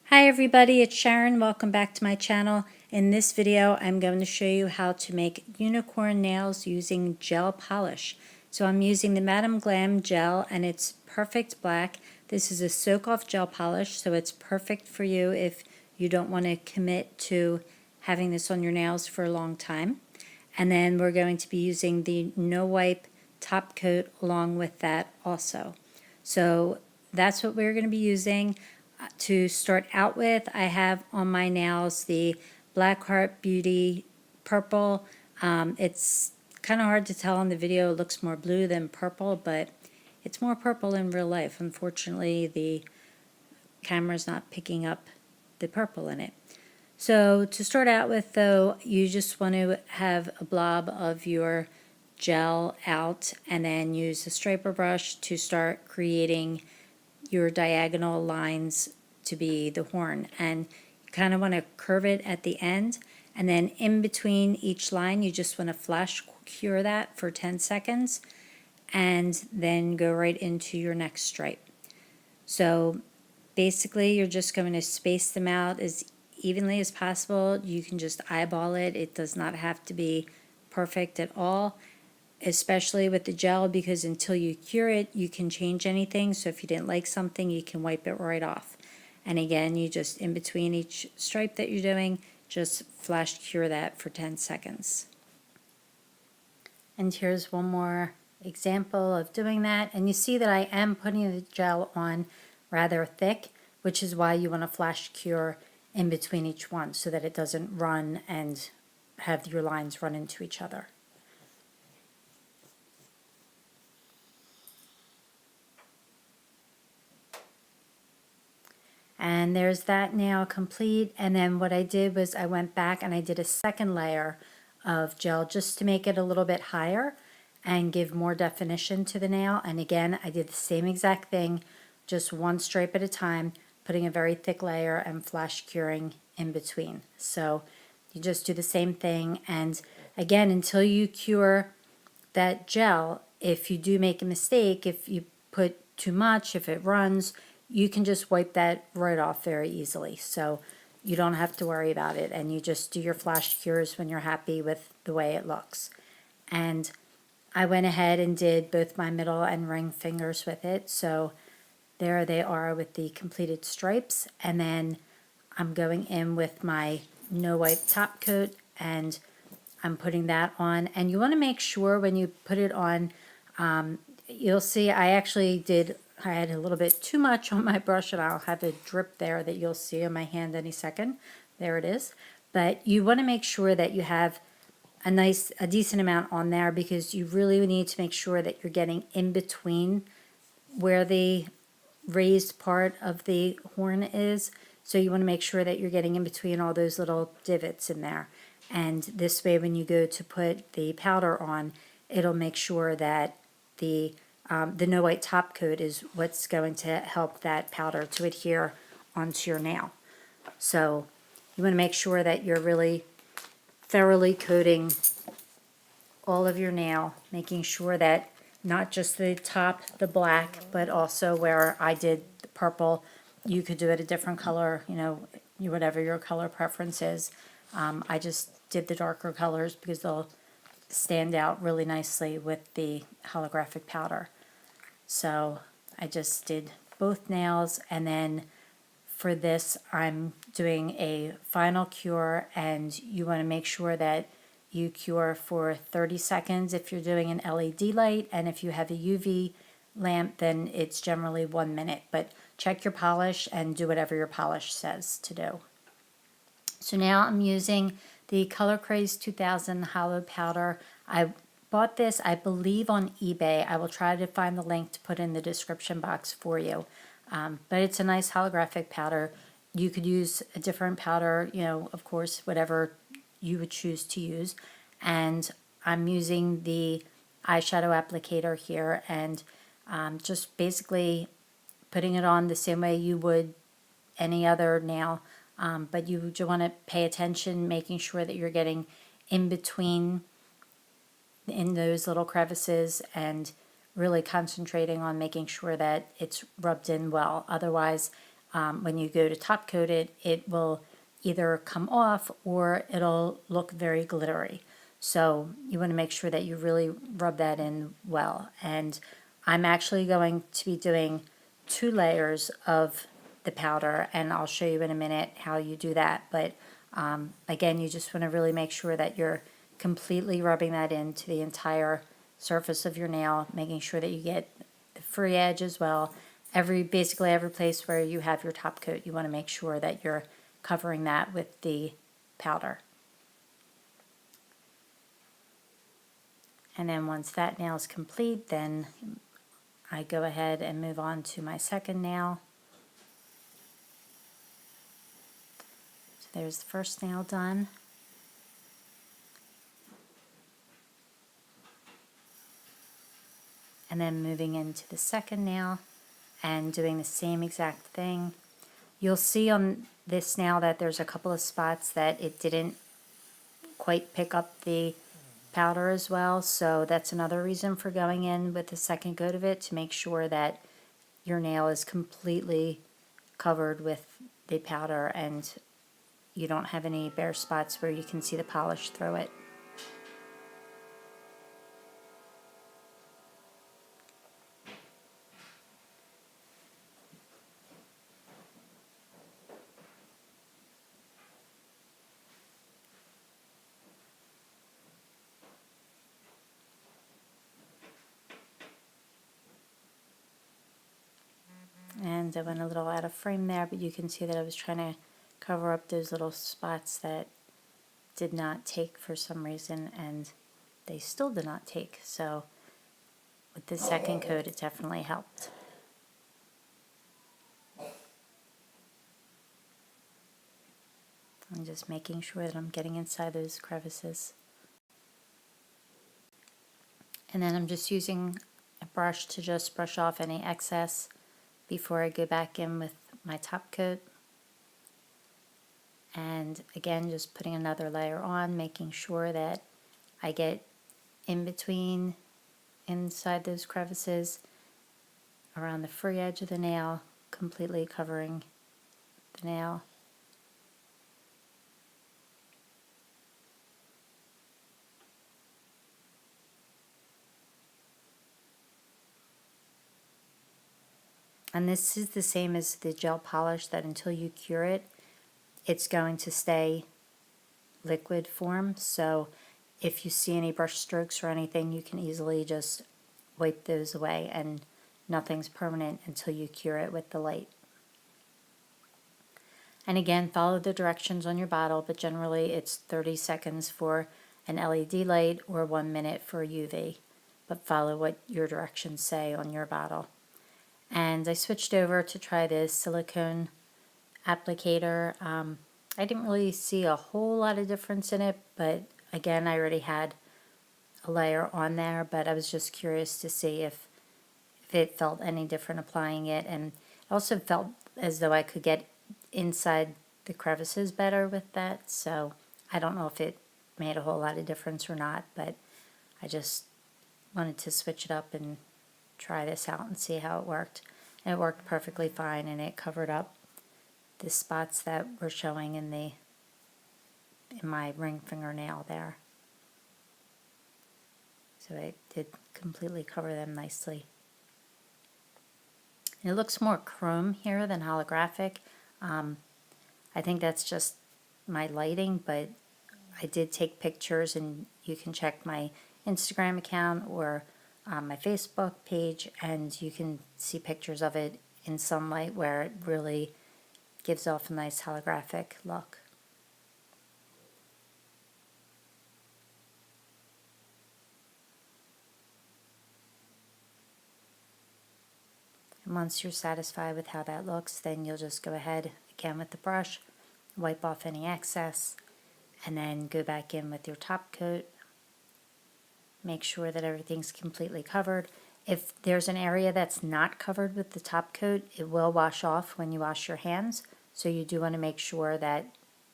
Hi everybody, it's Sharon. Welcome back to my channel. In this video, I'm going to show you how to make unicorn nails using gel polish. So I'm using the Madam Glam gel and it's perfect black. This is a soak-off gel polish, so it's perfect for you if you don't want to commit to having this on your nails for a long time. And then we're going to be using the no wipe top coat along with that also. So that's what we're going to be using. To start out with, I have on my nails the Blackheart Beauty Purple. It's kind of hard to tell on the video. It looks more blue than purple, but it's more purple in real life. Unfortunately, the camera's not picking up the purple in it. So to start out with, though, you just want to have a blob of your gel out and then use a striper brush to start creating your diagonal lines to be the horn, and you kind of want to curve it at the end, and then in between each line you just want to flash cure that for 10 seconds and then go right into your next stripe. So basically you're just going to space them out as evenly as possible. You can just eyeball it. It does not have to be perfect at all, especially with the gel, because until you cure it you can change anything. So if you didn't like something, you can wipe it right off. And again, you just, in between each stripe that you're doing, just flash cure that for 10 seconds. And here's one more example of doing that. And you see that I am putting the gel on rather thick, which is why you want to flash cure in between each one so that it doesn't run and have your lines run into each other. And there's that nail complete. And then what I did was I went back and I did a second layer of gel just to make it a little bit higher and give more definition to the nail. And again, I did the same exact thing, just one stripe at a time, putting a very thick layer and flash curing in between. So you just do the same thing. And again, until you cure that gel, if you do make a mistake, if you put too much, if it runs, you can just wipe that right off very easily. So you don't have to worry about it, and you just do your flash cures when you're happy with the way it looks. And I went ahead and did both my middle and ring fingers with it. So there they are with the completed stripes. And then I'm going in with my no wipe top coat and I'm putting that on. And you want to make sure when you put it on, you'll see I had a little bit too much on my brush, and I'll have a drip there that you'll see on my hand any second. There it is. But you want to make sure that you have a decent amount on there, because you really need to make sure that you're getting in between where the raised part of the horn is. So you want to make sure that you're getting in between all those little divots in there. And this way, when you go to put the powder on, it'll make sure that the no white top coat is what's going to help that powder to adhere onto your nail. So you want to make sure that you're really thoroughly coating all of your nail, making sure that not just the top, the black, but also where I did the purple, you could do it a different color, whatever your color preference is. I just did the darker colors because they'll stand out really nicely with the holographic powder. So I just did both nails, and then for this I'm doing a final cure, and you want to make sure that you cure for 30 seconds if you're doing an LED light, and if you have a UV lamp then it's generally 1 minute, but check your polish and do whatever your polish says to do. So now I'm using the Color Craze 2000 Holo powder. I bought this, I believe, on eBay. I will try to find the link to put in the description box for you. But it's a nice holographic powder. You could use a different powder, of course, whatever you would choose to use. And I'm using the eyeshadow applicator here, and just basically putting it on the same way you would any other nail. But you want to pay attention, making sure that you're getting in between in those little crevices and really concentrating on making sure that it's rubbed in well. Otherwise, when you go to top coat it, it will either come off or it'll look very glittery. So you want to make sure that you really rub that in well. And I'm actually going to be doing 2 layers of the powder, and I'll show you in a minute how you do that. But again, you just want to really make sure that you're completely rubbing that into the entire surface of your nail, making sure that you get the free edge as well. Basically every place where you have your top coat, you want to make sure that you're covering that with the powder. And then once that nail is complete, then I go ahead and move on to my second nail. So there's the first nail done. And then moving into the second nail and doing the same exact thing. You'll see on this nail that there's a couple of spots that it didn't quite pick up the powder as well, so that's another reason for going in with the second coat of it, to make sure that your nail is completely covered with the powder and you don't have any bare spots where you can see the polish through it. And I went a little out of frame there, but you can see that I was trying to cover up those little spots that did not take for some reason, and they still did not take. So with the second coat, it definitely helped. I'm just making sure that I'm getting inside those crevices. And then I'm just using a brush to just brush off any excess before I go back in with my top coat. And again, just putting another layer on, making sure that I get in between, inside those crevices, around the free edge of the nail, completely covering the nail. And this is the same as the gel polish, that until you cure it, it's going to stay liquid form. So if you see any brush strokes or anything, you can easily just wipe those away, and nothing's permanent until you cure it with the light. And again, follow the directions on your bottle, but generally it's 30 seconds for an LED light or 1 minute for UV. But follow what your directions say on your bottle. And I switched over to try this silicone applicator. I didn't really see a whole lot of difference in it, but again, I already had a layer on there, but I was just curious to see if it felt any different applying it, and it also felt as though I could get inside the crevices better with that, so I don't know if it made a whole lot of difference or not, but I just wanted to switch it up and try this out and see how it worked. And it worked perfectly fine, and it covered up the spots that were showing in my ring fingernail there. So it did completely cover them nicely. And it looks more chrome here than holographic. I think that's just my lighting, but I did take pictures, and you can check my Instagram account or my Facebook page, and you can see pictures of it in sunlight where it really gives off a nice holographic look. And once you're satisfied with how that looks, then you'll just go ahead again with the brush, wipe off any excess, and then go back in with your top coat. Make sure that everything's completely covered. If there's an area that's not covered with the top coat, it will wash off when you wash your hands, so you do want to make sure that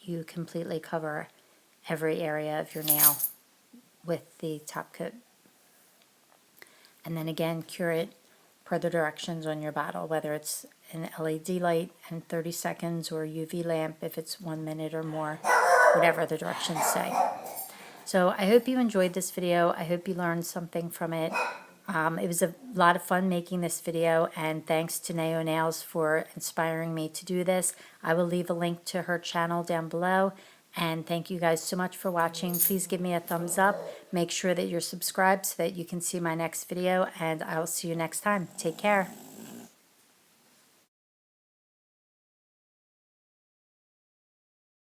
you completely cover every area of your nail with the top coat. And then again, cure it per the directions on your bottle, whether it's an LED light, and 30 seconds, or UV lamp if it's 1 minute or more, whatever the directions say. So I hope you enjoyed this video. I hope you learned something from it. It was a lot of fun making this video, and thanks to Nao Nails for inspiring me to do this. I will leave a link to her channel down below, and thank you guys so much for watching. Please give me a thumbs up. Make sure that you're subscribed so that you can see my next video, and I will see you next time. Take care.